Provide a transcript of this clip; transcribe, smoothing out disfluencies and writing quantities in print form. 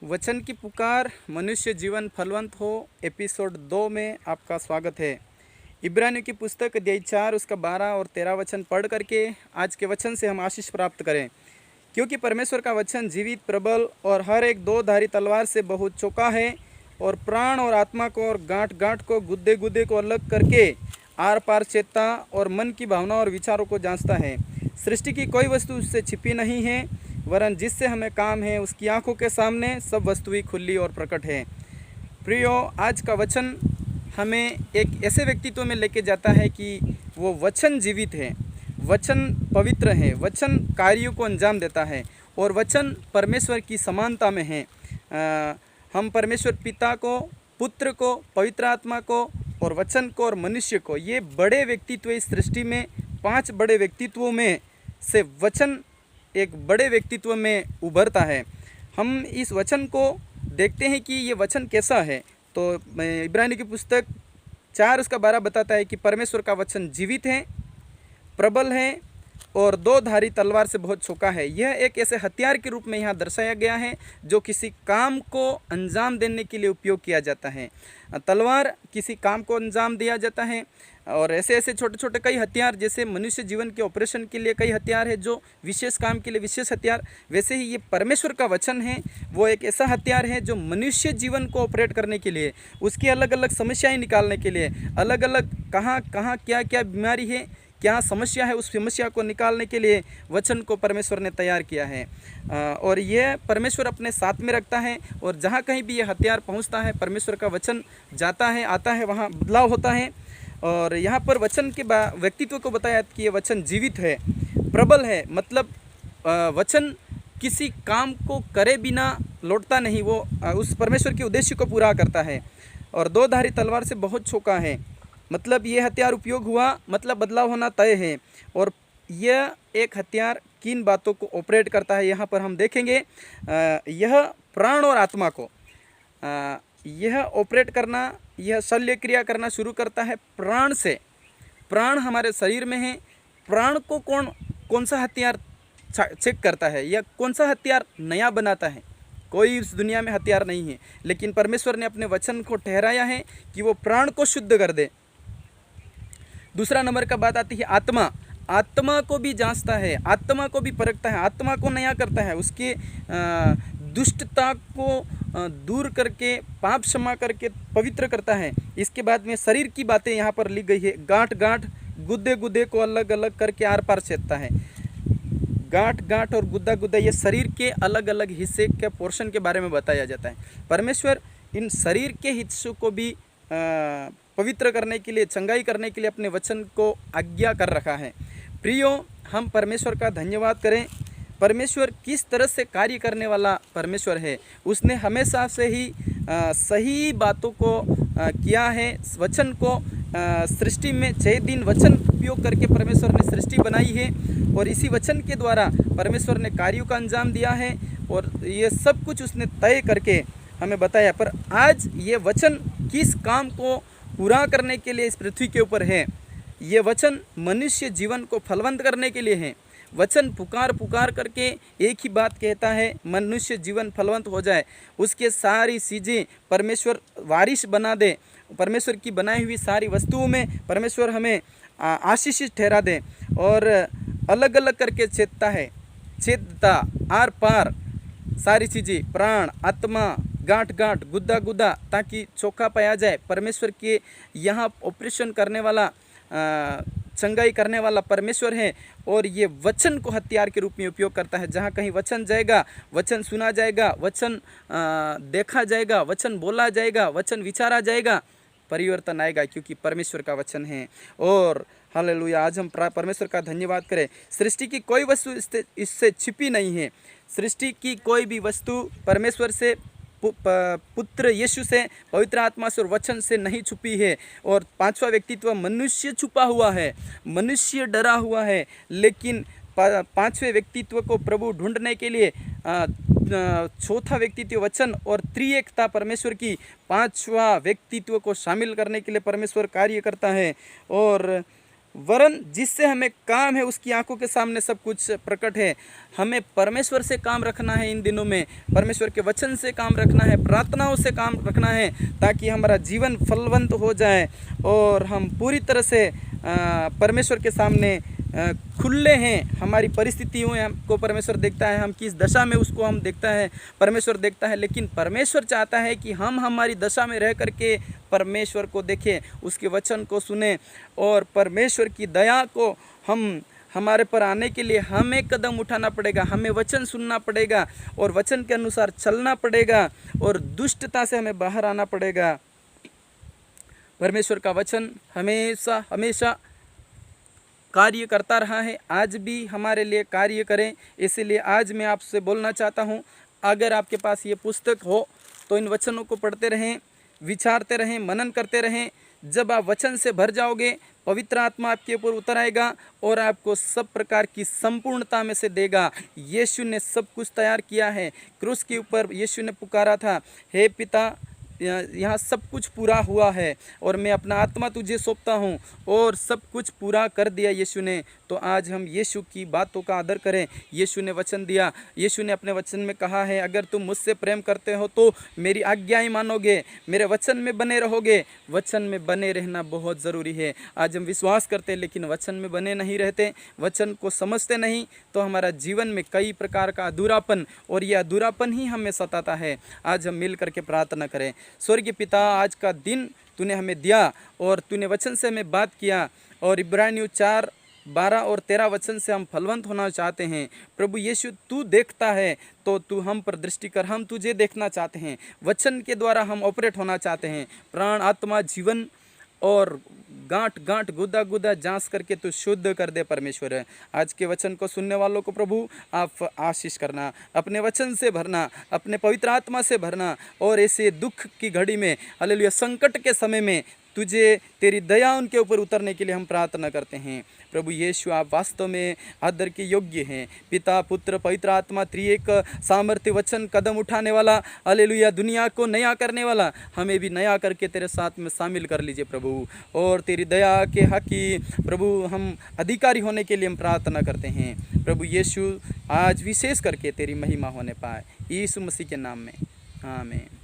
वचन की पुकार मनुष्य जीवन फलवंत हो एपिसोड 2 में आपका स्वागत है। इब्रानियों की पुस्तक अध्याय 4 उसका 12 और 13 वचन पढ़ करके आज के वचन से हम आशीष प्राप्त करें, क्योंकि परमेश्वर का वचन जीवित, प्रबल और हर एक दो धारी तलवार से बहुत चौका है और प्राण और आत्मा को और गांठ गांठ को, गुद्दे गुद्दे को अलग करके आर पार चेतता और मन की भावना और विचारों को जांचता है। सृष्टि की कोई वस्तु उससे छिपी नहीं है, वरन जिससे हमें काम है उसकी आंखों के सामने सब वस्तुएं खुली और प्रकट है। प्रियो, आज का वचन हमें एक ऐसे व्यक्तित्व में लेके जाता है कि वो वचन जीवित है, वचन पवित्र है, वचन कार्यों को अंजाम देता है और वचन परमेश्वर की समानता में है। हम परमेश्वर पिता को, पुत्र को, पवित्र आत्मा को और वचन को और मनुष्य को, ये बड़े व्यक्तित्व इस सृष्टि में 5 बड़े व्यक्तित्वों में से वचन एक बड़े व्यक्तित्व में उभरता है। हम इस वचन को देखते हैं कि ये वचन कैसा है। तो इब्रानियों की पुस्तक 4 उसका 12 बताता है कि परमेश्वर का वचन जीवित है, प्रबल है और 2 धारी तलवार से बहुत चौका है। यह एक ऐसे हथियार के रूप में यहाँ दर्शाया गया है जो किसी काम को अंजाम देने के लिए उपयोग किया जाता है। तलवार किसी काम को अंजाम दिया जाता है और ऐसे ऐसे छोटे छोटे कई हथियार, जैसे मनुष्य जीवन के ऑपरेशन के लिए कई हथियार है जो विशेष काम के लिए विशेष हथियार, वैसे ही ये परमेश्वर का वचन है, वो एक ऐसा हथियार है जो मनुष्य जीवन को ऑपरेट करने के लिए, उसकी अलग अलग समस्याएं निकालने के लिए, अलग अलग कहाँ कहाँ क्या क्या बीमारी है, क्या समस्या है, उस समस्या को निकालने के लिए वचन को परमेश्वर ने तैयार किया है। और यह परमेश्वर अपने साथ में रखता है और जहाँ कहीं भी ये हथियार पहुँचता है, परमेश्वर का वचन जाता है, आता है, वहाँ बदलाव होता है। और यहाँ पर वचन के व्यक्तित्व को बताया कि ये वचन जीवित है, प्रबल है, मतलब वचन किसी काम को करे बिना लौटता नहीं, वो उस परमेश्वर के उद्देश्य को पूरा करता है। और 2 धारी तलवार से बहुत चौका है, मतलब ये हथियार उपयोग हुआ मतलब बदलाव होना तय है। और यह एक हथियार किन बातों को ऑपरेट करता है, यहाँ पर हम देखेंगे। यह प्राण और आत्मा को यह ऑपरेट करना, यह शल्य क्रिया करना शुरू करता है प्राण से। प्राण हमारे शरीर में है, प्राण को कौन सा हथियार चेक करता है या कौन सा हथियार नया बनाता है। कोई इस दुनिया में हथियार नहीं है, लेकिन परमेश्वर ने अपने वचन को ठहराया है कि वो प्राण को शुद्ध कर दे। दूसरा नंबर का बात आती है आत्मा। आत्मा को भी जांचता है, आत्मा को भी परखता है, आत्मा को नया करता है, उसके दुष्टता को दूर करके, पाप क्षमा करके पवित्र करता है। इसके बाद में शरीर की बातें यहाँ पर लिख गई है। गांठ गांठ, गुद्दे गुद्दे को अलग अलग करके आर पार छेदता है। गांठ गांठ और गुद्दा गुद्दा, ये शरीर के अलग अलग हिस्से के पोर्शन के बारे में बताया जाता है। परमेश्वर इन शरीर के हिस्सों को भी पवित्र करने के लिए, चंगाई करने के लिए अपने वचन को आज्ञा कर रखा है। प्रियो, हम परमेश्वर का धन्यवाद करें। परमेश्वर किस तरह से कार्य करने वाला परमेश्वर है। उसने हमेशा से ही सही बातों को किया है। वचन को सृष्टि में 6 दिन वचन उपयोग करके परमेश्वर ने सृष्टि बनाई है और इसी वचन के द्वारा परमेश्वर ने कार्यों का अंजाम दिया है और ये सब कुछ उसने तय करके हमें बताया। पर आज ये वचन किस काम को पूरा करने के लिए इस पृथ्वी के ऊपर है। ये वचन मनुष्य जीवन को फलवंत करने के लिए है। वचन पुकार पुकार करके एक ही बात कहता है, मनुष्य जीवन फलवंत हो जाए, उसके सारी चीज़ें परमेश्वर वारिश बना दे, परमेश्वर की बनाई हुई सारी वस्तुओं में परमेश्वर हमें आशीषित ठहरा दे। और अलग अलग करके छेदता है, छेदता आर पार सारी चीज़ें, प्राण, आत्मा, गांठ गांठ, गुद्दा गुद्दा, ताकि चौका पाया जाए। परमेश्वर के यहाँ ऑपरेशन करने वाला, चंगाई करने वाला परमेश्वर है और ये वचन को हथियार के रूप में उपयोग करता है। जहाँ कहीं वचन जाएगा, वचन सुना जाएगा, वचन देखा जाएगा, वचन बोला जाएगा, वचन विचारा जाएगा, परिवर्तन आएगा, क्योंकि परमेश्वर का वचन है। और हालेलुया, आज हम परमेश्वर का धन्यवाद करें। सृष्टि की कोई वस्तु इससे छिपी नहीं है। सृष्टि की कोई भी वस्तु परमेश्वर से, पुत्र यीशु से, पवित्र आत्मा से और वचन से नहीं छुपी है। और 5वां व्यक्तित्व मनुष्य छुपा हुआ है, मनुष्य डरा हुआ है, लेकिन 5वें व्यक्तित्व को प्रभु ढूंढने के लिए 4था व्यक्तित्व वचन और त्रिएकता परमेश्वर की 5वां व्यक्तित्व को शामिल करने के लिए परमेश्वर कार्य करता है। और वरन जिससे हमें काम है उसकी आंखों के सामने सब कुछ प्रकट है। हमें परमेश्वर से काम रखना है, इन दिनों में परमेश्वर के वचन से काम रखना है, प्रार्थनाओं से काम रखना है, ताकि हमारा जीवन फलवंत हो जाए और हम पूरी तरह से परमेश्वर के सामने खुले हैं। हमारी परिस्थितियों को परमेश्वर देखता है, हम किस दशा में उसको हम देखता है, परमेश्वर देखता है। लेकिन परमेश्वर चाहता है कि हम हमारी दशा में रह करके परमेश्वर को देखें, उसके वचन को सुने, और परमेश्वर की दया को हमारे पर आने के लिए हमें कदम उठाना पड़ेगा, हमें वचन सुनना पड़ेगा और वचन के अनुसार चलना पड़ेगा और दुष्टता से हमें बाहर आना पड़ेगा। परमेश्वर का वचन हमेशा हमेशा कार्य करता रहा है, आज भी हमारे लिए कार्य करें। इसीलिए आज मैं आपसे बोलना चाहता हूँ, अगर आपके पास ये पुस्तक हो तो इन वचनों को पढ़ते रहें, विचारते रहें, मनन करते रहें। जब आप वचन से भर जाओगे, पवित्र आत्मा आपके ऊपर उतर आएगा और आपको सब प्रकार की संपूर्णता में से देगा। यीशु ने सब कुछ तैयार किया है। क्रूस के ऊपर यीशु ने पुकारा था, हे पिता, यहाँ सब कुछ पूरा हुआ है और मैं अपना आत्मा तुझे सौंपता हूँ, और सब कुछ पूरा कर दिया यीशु ने। तो आज हम यीशु की बातों का आदर करें। यीशु ने वचन दिया, यीशु ने अपने वचन में कहा है, अगर तुम मुझसे प्रेम करते हो तो मेरी आज्ञाएं मानोगे, मेरे वचन में बने रहोगे। वचन में बने रहना बहुत ज़रूरी है। आज हम विश्वास करते हैं लेकिन वचन में बने नहीं रहते, वचन को समझते नहीं, तो हमारा जीवन में कई प्रकार का अधूरापन, और यह अधूरापन ही हमें सताता है। आज हम मिल करके प्रार्थना करें। स्वर्गीय पिता, आज का दिन तूने हमें दिया और तूने वचन से हमें बात किया, और इब्रानियों 4:12 और 13 वचन से हम फलवंत होना चाहते हैं। प्रभु यीशु, तू देखता है तो तू हम पर दृष्टि कर, हम तुझे देखना चाहते हैं। वचन के द्वारा हम ऑपरेट होना चाहते हैं। प्राण, आत्मा, जीवन और गांठ गांठ, गुदा गुदा जांच करके तू शुद्ध कर दे परमेश्वर। आज के वचन को सुनने वालों को प्रभु आप आशीष करना, अपने वचन से भरना, अपने पवित्र आत्मा से भरना, और ऐसे दुख की घड़ी में, हालेलुया, संकट के समय में तुझे, तेरी दया उनके ऊपर उतरने के लिए हम प्रार्थना करते हैं। प्रभु यीशु, आप वास्तव में आदर के योग्य हैं। पिता, पुत्र, पवित्र आत्मा, त्रिएक सामर्थ्य वचन, कदम उठाने वाला, हालेलुया, दुनिया को नया करने वाला, हमें भी नया करके तेरे साथ में शामिल कर लीजिए प्रभु। और तेरी दया के हकी प्रभु हम अधिकारी होने के लिए हम प्रार्थना करते हैं। प्रभु यीशु, आज विशेष करके तेरी महिमा होने पाए, यीशु मसीह के नाम में, आमीन।